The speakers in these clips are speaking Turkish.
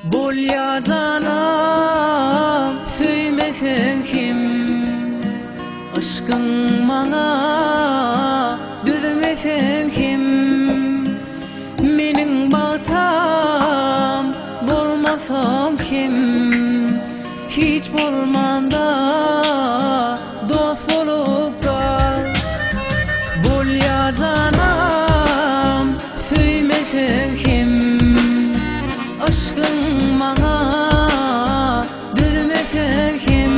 Bol ya canam, söymesen kim? Aşkın bana düzmesen kim? Mening baltam bolmasam kim? Hiç bolmanda dost bolup kal. Bol ya canam, söymesen kim? Aşkın bana düzmesen kim?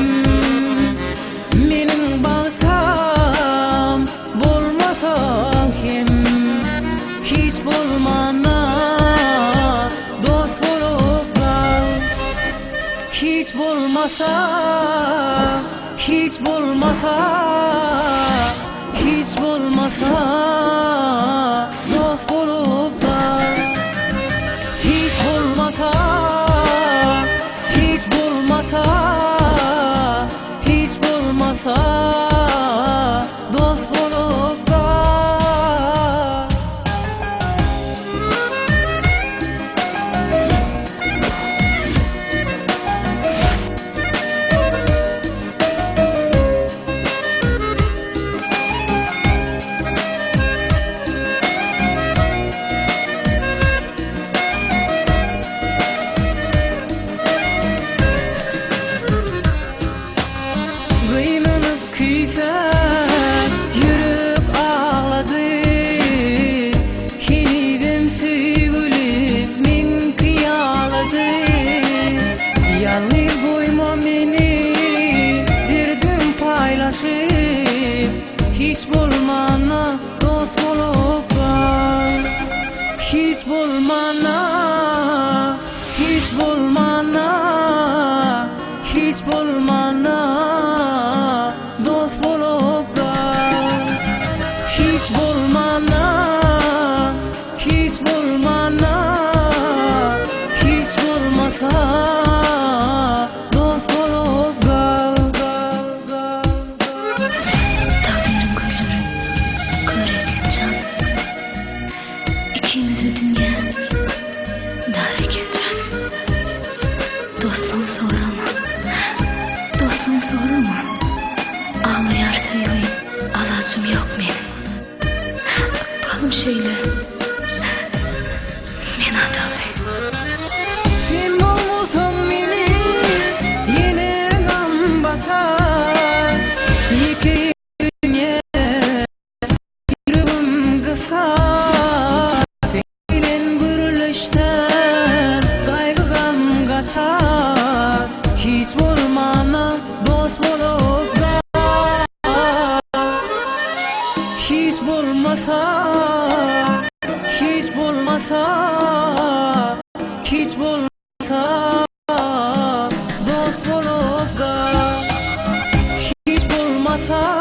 Mening baltam bolmasam kim? Hiç bolmanda dost bolup kal. Hiç bolmasa, hiç bolmasa, hiç bolmasa dost bolup kal. Hiç bolmasa, hiç bolmasa, hiç bolmasa dost bolup kal. Kıynanıp küysem yürüp ağladı. Yeniden sevgilim min kıyaladı. Yalnız koyma beni, derdim paylaşıp. Hiç bolmana dost bolup kal. Hiç bolmana, hiç bolmana, hiç bolmana dost bolup kal. Hiç bolmana, hiç bolmana, hiç bolmasa dost bolup kal. Dağların gülleri köreyken can, ikimizi dünya dareyken can. Dostluğum sorama, dostluğum sorama. Ağlayar seveyim, alacım yok benim. Balım şeyle, men adalı. Sen olmasan beni yine gam basar. İki dünya yüreğim kısar. Seninle gürülüşten kaygı gam kaçar. Hiç bolmana dost bolup kal. Hiç bolmasa, hiç bolmasa, hiç bolmasa dost bolup kal. Hiç bolmasa,